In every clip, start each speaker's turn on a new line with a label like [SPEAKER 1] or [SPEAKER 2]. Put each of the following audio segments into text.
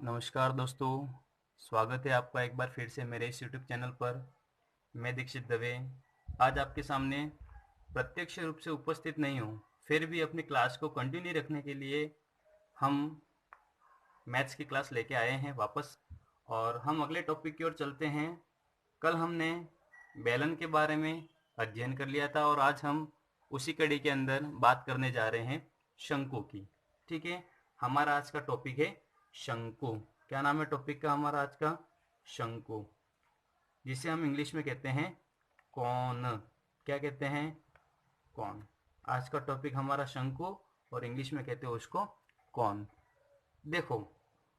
[SPEAKER 1] नमस्कार दोस्तों, स्वागत है आपका एक बार फिर से मेरे इस यूट्यूब चैनल पर। मैं दीक्षित दवे आज आपके सामने प्रत्यक्ष रूप से उपस्थित नहीं हूँ, फिर भी अपनी क्लास को कंटिन्यू रखने के लिए हम मैथ्स की क्लास लेके आए हैं वापस। और हम अगले टॉपिक की ओर चलते हैं। कल हमने बेलन के बारे में अध्ययन कर लिया था और आज हम उसी कड़ी के अंदर बात करने जा रहे हैं शंकु की। ठीक है, हमारा आज का टॉपिक है शंकु। क्या नाम है टॉपिक का हमारा आज का? शंकु, जिसे हम इंग्लिश में कहते हैं कौन। क्या कहते हैं? कौन। आज का टॉपिक हमारा शंकु और इंग्लिश में कहते हैं उसको कौन। देखो,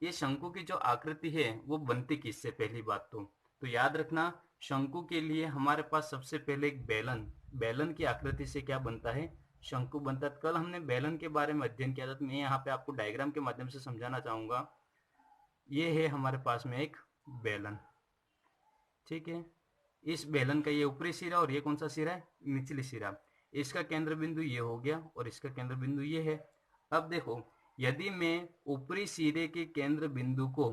[SPEAKER 1] ये शंकु की जो आकृति है वो बनती किससे, पहली बात तो याद रखना, शंकु के लिए हमारे पास सबसे पहले एक बेलन की आकृति से क्या बनता है? शंकु बनता है। कल हमने बेलन के बारे में अध्ययन किया था, तो मैं यहाँ पे आपको डायग्राम के माध्यम से समझाना चाहूंगा। ये है हमारे पास में एक बेलन, ठीक है। इस बेलन का ये ऊपरी सिरा और ये कौन सा सिरा है? निचली सिरा। इसका केंद्र बिंदु ये हो गया और इसका केंद्र बिंदु ये है। अब देखो, यदि मैं ऊपरी सिरे के केंद्र बिंदु को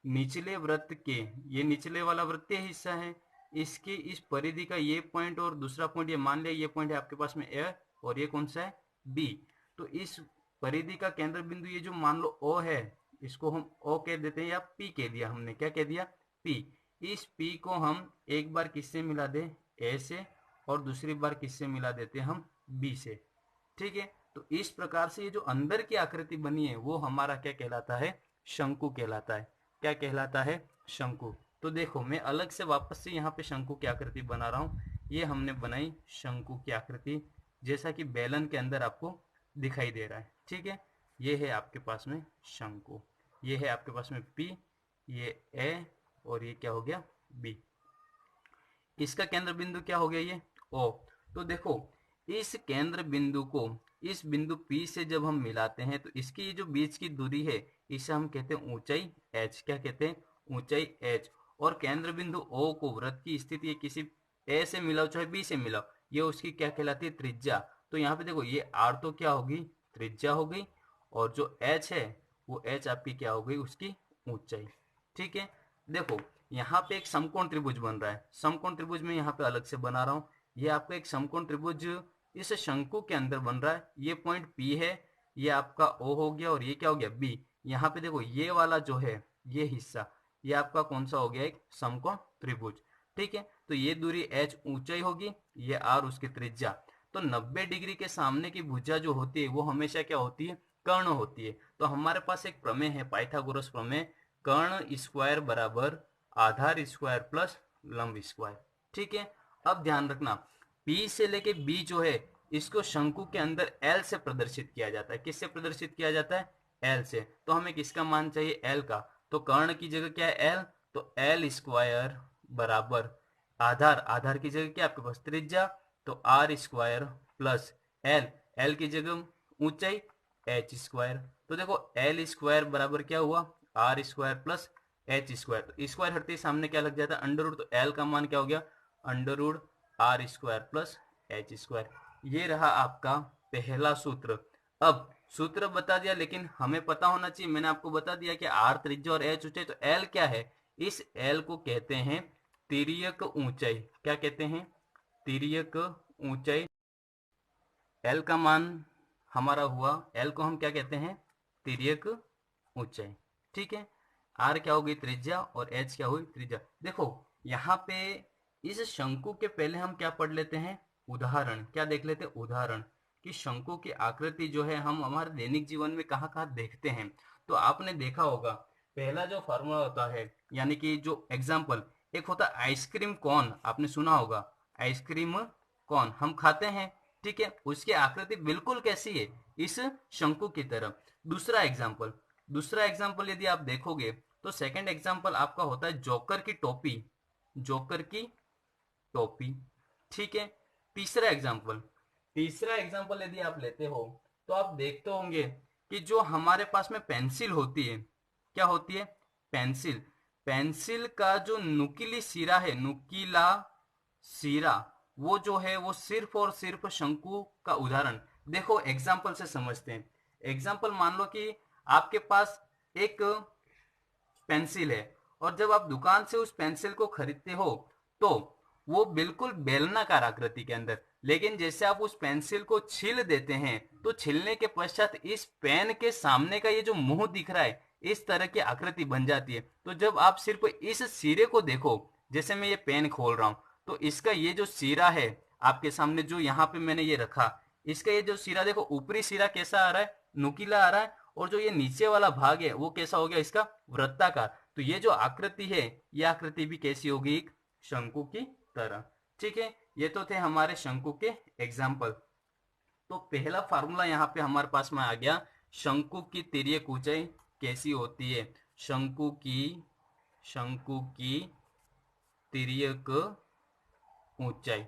[SPEAKER 1] निचले वृत्त के, ये निचले वाला वृत्तीय हिस्सा है, इसके इस परिधि का ये पॉइंट और दूसरा पॉइंट, ये मान लिया ये पॉइंट है आपके पास में ए और ये कौन सा है? बी। तो इस परिधि का केंद्र बिंदु ये जो मान लो ओ है, इसको हम ओ कह देते हैं या पी कह दिया हमने। क्या कह दिया? पी। इस पी को हम एक बार किससे मिला दे? ए से, और दूसरी बार किससे मिला देते हैं हम? बी से। ठीक है, तो इस प्रकार से ये जो अंदर की आकृति बनी है वो हमारा क्या कहलाता है? शंकु कहलाता है। क्या कहलाता है? शंकु। तो देखो, मैं अलग से वापस से यहाँ पे शंकु की आकृति बना रहा हूँ। ये हमने बनाई शंकु की आकृति, जैसा कि बेलन के अंदर आपको दिखाई दे रहा है। ठीक है, ये है आपके पास में शंकु, ये है आपके पास में पी, ये ए और ये क्या हो गया? बी। इसका केंद्र बिंदु क्या हो गया? ये ओ। तो देखो, इस केंद्र बिंदु को इस बिंदु P से जब हम मिलाते हैं तो इसकी जो बीच की दूरी है इसे हम कहते हैं ऊंचाई h। क्या कहते हैं? ऊंचाई h। और केंद्र बिंदु O को वृत्त की स्थिति किसी A से मिलाओ चाहे B से मिलाओ, ये उसकी क्या कहलाती है? त्रिज्या। तो यहाँ पे देखो, ये r तो क्या होगी? त्रिज्या हो गई, और जो h है वो h आपकी क्या हो गई? उसकी ऊंचाई। ठीक है, देखो यहाँ पे एक समकोण त्रिभुज बन रहा है। समकोण त्रिभुज में यहाँ पे अलग से बना रहा हूँ। ये आपका एक समकोण त्रिभुज इस शंकु के अंदर बन रहा है। ये पॉइंट P है, ये आपका O हो गया, और ये क्या हो गया? B। यहाँ पे देखो, ये वाला जो है ये हिस्सा, ये आपका कौन सा हो गया? एक समकोण त्रिभुज। ठीक है, तो ये दूरी h ऊंचाई होगी, ये r उसकी त्रिज्या। तो 90 डिग्री के सामने की भुजा जो होती है वो हमेशा क्या होती है? कर्ण होती है। तो हमारे पास एक प्रमेय है, पाइथागोरस प्रमेय, कर्ण स्क्वायर बराबर आधार स्क्वायर प्लस लंब स्क्वायर। ठीक है, अब ध्यान रखना, P से लेके B जो है इसको शंकु के अंदर L से प्रदर्शित किया जाता है। किससे प्रदर्शित किया जाता है? L से। तो हमें किसका मान चाहिए? L का। तो कर्ण की जगह क्या है? L। तो L स्क्वायर बराबर आधार की जगह क्या आपके पास? त्रिज्या, तो R स्क्वायर प्लस L की जगह ऊंचाई h स्क्वायर। तो देखो, L स्क्वायर बराबर क्या हुआ? R square plus h square. तो स्क्वायर हटते सामने क्या लग जाता है? Under root. तो L का मान क्या हो गया? Under root R square plus h square. ये रहा आपका पहला सूत्र। अब सूत्र बता दिया, लेकिन हमें पता होना चाहिए, मैंने आपको बता दिया कि R त्रिज्या और h ऊंचाई। तो L क्या है? इस L को कहते हैं तिर्यक ऊंचाई। क्या कहते हैं? तिर्यक ऊंचाई। L का मान हमारा हुआ, L को हम क्या कहते हैं? तिर्यक ऊंचाई। ठीक है, R क्या हो गई? त्रिज्या, और H क्या हुई? त्रिज्या। देखो यहाँ पे इस शंकु के पहले हम क्या पढ़ लेते हैं? उदाहरण। क्या देख लेते हैं? उदाहरण, कि शंकु की आकृति जो है हम हमारे दैनिक जीवन में कहाँ कहाँ देखते हैं। तो आपने देखा होगा, पहला जो फॉर्मूला होता है, यानी कि जो एग्जाम्पल, एक होता है आइसक्रीम कौन, आपने सुना होगा। आइसक्रीम कौन हम खाते हैं, ठीक है, उसकी आकृति बिल्कुल कैसी है? इस शंकु की तरह। दूसरा एग्जाम्पल यदि आप देखोगे तो सेकंड एग्जाम्पल आपका होता है जोकर की टोपी। जोकर की टोपी, ठीक है। तीसरा एग्जाम्पल यदि आप लेते हो तो आप देखते होंगे कि जो हमारे पास में पेंसिल होती है, क्या होती है? पेंसिल। पेंसिल का जो नुकीली सिरा है, नुकीला सिरा, वो जो है वो सिर्फ और सिर्फ शंकु का उदाहरण। देखो एग्जाम्पल से समझते हैं। एग्जाम्पल मान लो कि आपके पास एक पेंसिल है, और जब आप दुकान से उस पेंसिल को खरीदते हो तो वो बिल्कुल बेलनाकार आकृति के अंदर, लेकिन जैसे आप उस पेंसिल को छील देते हैं तो छीलने के पश्चात इस पेन के सामने का ये जो मुंह दिख रहा है इस तरह की आकृति बन जाती है। तो जब आप सिर्फ इस सिरे को देखो, जैसे मैं ये पेन खोल रहा हूं तो इसका ये जो सिरा है आपके सामने जो यहाँ पे मैंने ये रखा, इसका ये जो सिरा देखो, ऊपरी सिरा कैसा आ रहा है, नुकीला आ रहा है, और जो ये नीचे वाला भाग है वो कैसा हो गया, इसका वृत्ताकार। तो ये जो आकृति है ये आकृति भी कैसी होगी, एक शंकु की तरह। ठीक है, ये तो थे हमारे शंकु के एग्जाम्पल। तो पहला फार्मूला यहाँ पे हमारे पास में आ गया, शंकु की तिर्यक ऊंचाई कैसी होती है। शंकु की तिर्यक ऊंचाई,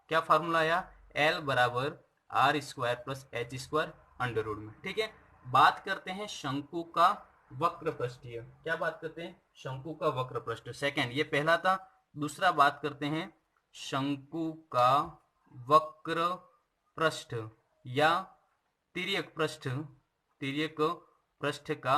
[SPEAKER 1] क्या फार्मूला आया, L बराबर R square plus H square under root में। ठीक है, बात करते हैं शंकु का वक्र पृष्ठीय। क्या बात करते हैं, शंकु का वक्र पृष्ठ, सेकंड, ये पहला था। दूसरा बात करते हैं शंकु का वक्र पृष्ठ या तिर्यक पृष्ठ का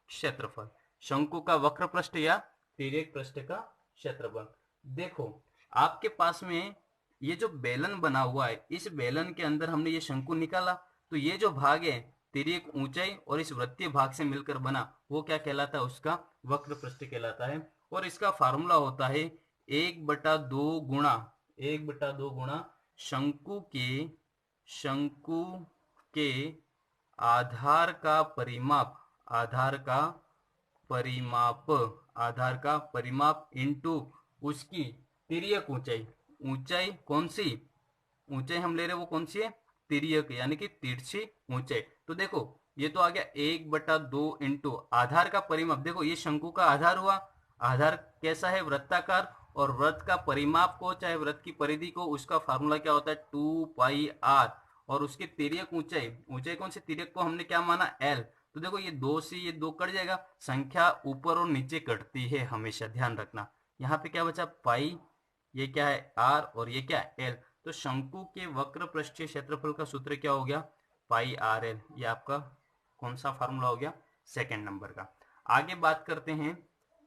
[SPEAKER 1] क्षेत्रफल। शंकु का वक्र पृष्ठ या तिर्यक पृष्ठ का क्षेत्रफल। देखो आपके पास में ये जो बेलन बना हुआ है, इस बेलन के अंदर हमने ये शंकु निकाला, तो ये जो भाग है तिर्यक ऊंचाई और इस वृत्तीय भाग से मिलकर बना, वो क्या कहलाता है, उसका वक्र पृष्ठ कहलाता है। और इसका फार्मूला होता है 1/2 गुणा शंकु के आधार का परिमाप इंटू उसकी तिर्यक ऊंचाई कौन सी ऊंचाई हम ले रहे वो कौन सी है, तिर्यक, यानी कि तिरछी ऊंचाई। तो देखो ये तो आ गया 1/2 इंटू आधार का परिमाप। देखो ये शंकु का आधार हुआ, आधार कैसा है, वृत्ताकार, और वृत्त का परिमाप को चाहे वृत्त की परिधि को, उसका फार्मूला क्या होता है 2πr, और उसकी तिर्यक ऊंचाई कौन सी, तिर्यक को हमने क्या माना L। तो देखो ये 2 से ये 2 कट जाएगा, संख्या ऊपर और नीचे कटती है हमेशा, ध्यान रखना। यहाँ पे क्या बचा पाई, ये क्या है r, और ये क्या है L। तो शंकु के वक्र पृष्ठीय क्षेत्रफल का सूत्र क्या हो गया, पाई आर एल। ये आपका कौन सा फार्मूला हो गया, सेकंड नंबर का। आगे बात करते हैं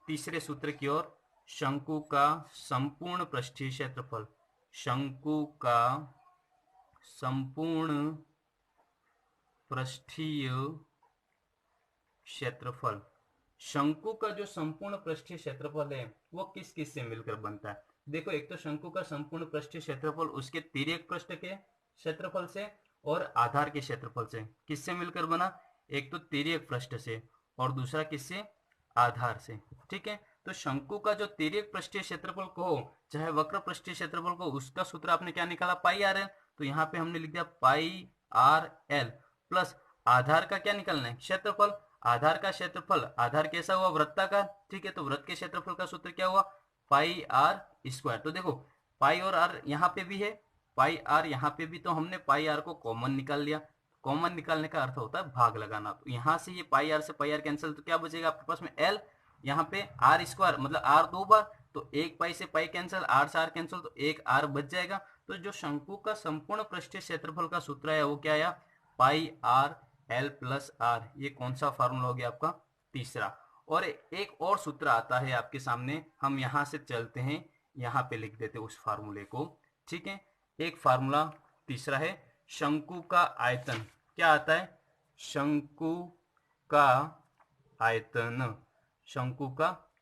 [SPEAKER 1] तीसरे सूत्र की ओर, शंकु का संपूर्ण पृष्ठीय क्षेत्रफल। शंकु का संपूर्ण पृष्ठीय क्षेत्रफल। शंकु का जो संपूर्ण पृष्ठीय क्षेत्रफल है वो किस किस से मिलकर बनता है। देखो एक तो शंकु का संपूर्ण पृष्ठीय क्षेत्रफल उसके तिर्यक पृष्ठ के क्षेत्रफल से और आधार के क्षेत्रफल से, किससे मिलकर बना, एक तो तिर्यक पृष्ठ से और दूसरा किससे, आधार से। ठीक है, तो शंकु का जो तिर्यक पृष्ठीय क्षेत्रफल को चाहे वक्र पृष्ठीय क्षेत्रफल को, उसका सूत्र आपने क्या निकाला, पाई आर एल। तो यहाँ पे हमने लिख दिया पाई आर एल प्लस आधार का क्या निकालना है, क्षेत्रफल। आधार का क्षेत्रफल, आधार कैसा हुआ, वृत्ताकार। ठीक है, तो वृत्त के क्षेत्रफल का सूत्र क्या हुआ, पाई आर स्क्वायर। तो देखो पाई और आर यहाँ पे भी है, पाई आर यहाँ पे भी, तो हमने पाई आर को कॉमन निकाल लिया। कॉमन निकालने का अर्थ होता है भाग लगाना। तो यहाँ से ये पाई आर से पाई आर कैंसिल, तो क्या बचेगा आपके पास में एल, यहाँ पे आर स्क्वायर मतलब आर 2 बार, तो एक पाई से पाई कैंसिल, आर से आर कैंसिल, तो एक आर बच जाएगा। तो जो शंकु का संपूर्ण पृष्ठीय क्षेत्रफल का सूत्र है वो क्या आया, पाई आर एल प्लस आर। ये कौन सा फार्मूला हो गया आपका, तीसरा। और एक और सूत्र आता है आपके सामने, हम यहां से चलते हैं, यहां पे लिख देते उस फार्मूले को। ठीक है, एक फार्मूला तीसरा है, शंकु का आयतन। क्या आता है, शंकु का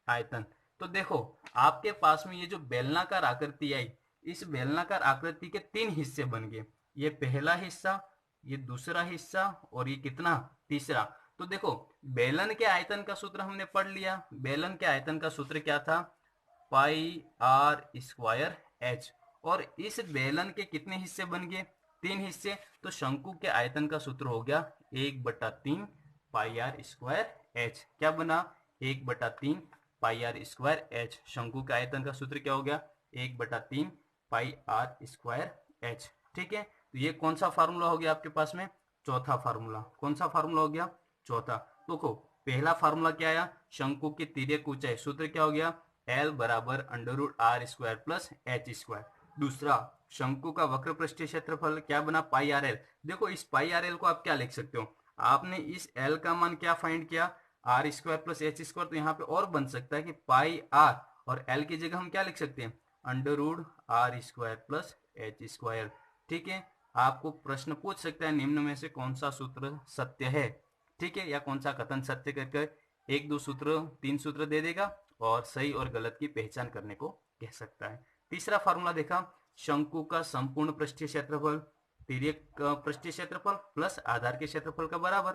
[SPEAKER 1] आयतन। तो देखो आपके पास में ये जो बेलनाकार आकृति आई, इस बेलनाकार आकृति के 3 हिस्से बन गए, ये पहला हिस्सा, ये दूसरा हिस्सा, और ये कितना, तीसरा। तो देखो बेलन के आयतन का सूत्र हमने पढ़ लिया। बेलन के आयतन का सूत्र क्या था, पाई आर स्क्वायर एच। और इस बेलन के कितने हिस्से बन गए, 3 हिस्से। तो शंकु के आयतन का सूत्र हो गया 1/3 पाई आर स्क्वायर एच। क्या बना, 1/3 पाई आर स्क्वायर एच। शंकु के आयतन का सूत्र क्या हो गया, 1/3 पाई आर स्क्वायर एच। ठीक है, तो ये कौन सा फार्मूला हो गया आपके पास में, चौथा फार्मूला। कौन सा फार्मूला हो गया, चौथा। देखो पहला फार्मूला क्या आया, शंकु की तिर्यक ऊंचाई, सूत्र क्या हो गया, L बराबर √r square plus H square. दूसरा शंकु का वक्र पृष्ठीय क्षेत्रफल क्या बना, पाई आर एल। देखो इस पाई आर एल को आप क्या लिख सकते हो, आपने इस L का मान क्या फाइंड किया, R square plus H square, तो यहाँ पे और बन सकता है कि पाई आर, और एल की जगह हम क्या लिख सकते हैं, under root R square plus H square. ठीक है, आपको प्रश्न पूछ सकता है निम्न में से कौन सा सूत्र सत्य है, ठीक है, या कौन सा कथन सत्य करके एक दो सूत्र तीन सूत्र दे देगा और सही और गलत की पहचान करने को कह सकता है। तीसरा फार्मूला देखा, शंकु का संपूर्ण पृष्ठीय क्षेत्रफल तिर्यक पृष्ठीय क्षेत्रफल प्लस आधार के क्षेत्रफल का बराबर,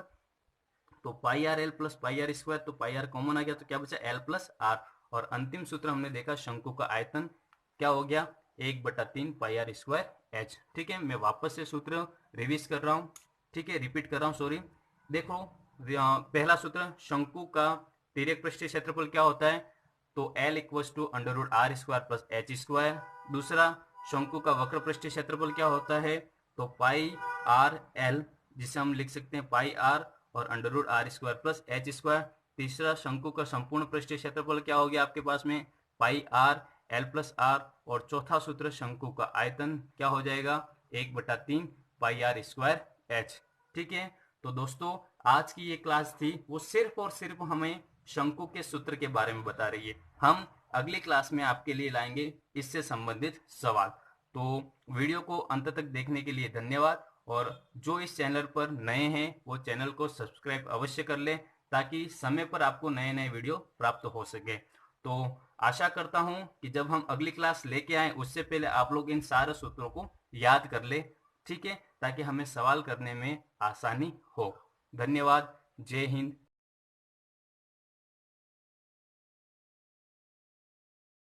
[SPEAKER 1] तो pi R L plus pi R square, तो पाई आर कॉमन आ गया तो क्या बचा एल प्लस आर, और अंतिम सूत्र हमने देखा शंकु का आयतन क्या हो गया 1/3 पाई आर स्क्वायर एच। ठीक है, मैं वापस से सूत्र रिवीज कर रहा हूँ, ठीक है, रिपीट कर रहा हूँ, सॉरी। देखो पहला सूत्र, शंकु का तिर्यक पृष्ठीय क्षेत्रफल क्या होता है, तो L equals to under root R square plus H square. दूसरा, शंकु का वक्र पृष्ठीय क्षेत्रफल क्या होता है, तो पाई आर एल, जिसे हम लिख सकते हैं पाई आर और under root R square plus H square. तीसरा, शंकु का संपूर्ण पृष्ठीय क्षेत्रफल क्या हो गया आपके पास में, पाई आर एल प्लस आर। और चौथा सूत्र, शंकु का आयतन क्या हो जाएगा 1/3 पाई आर स्क्वायर एच। ठीक है, तो दोस्तों आज की ये क्लास थी वो सिर्फ और सिर्फ हमें शंकु के सूत्र के बारे में बता रही है। हम अगली क्लास में आपके लिए लाएंगे इससे संबंधित सवाल। तो वीडियो को अंत तक देखने के लिए धन्यवाद, और जो इस चैनल पर नए हैं वो चैनल को सब्सक्राइब अवश्य कर लें ताकि समय पर आपको नए नए वीडियो प्राप्त हो सके। तो आशा करता हूं कि जब हम अगली क्लास लेके आए उससे पहले आप लोग इन सारे सूत्रों को याद कर ले, ठीक है, ताकि हमें सवाल करने में आसानी हो। धन्यवाद, जय हिंद,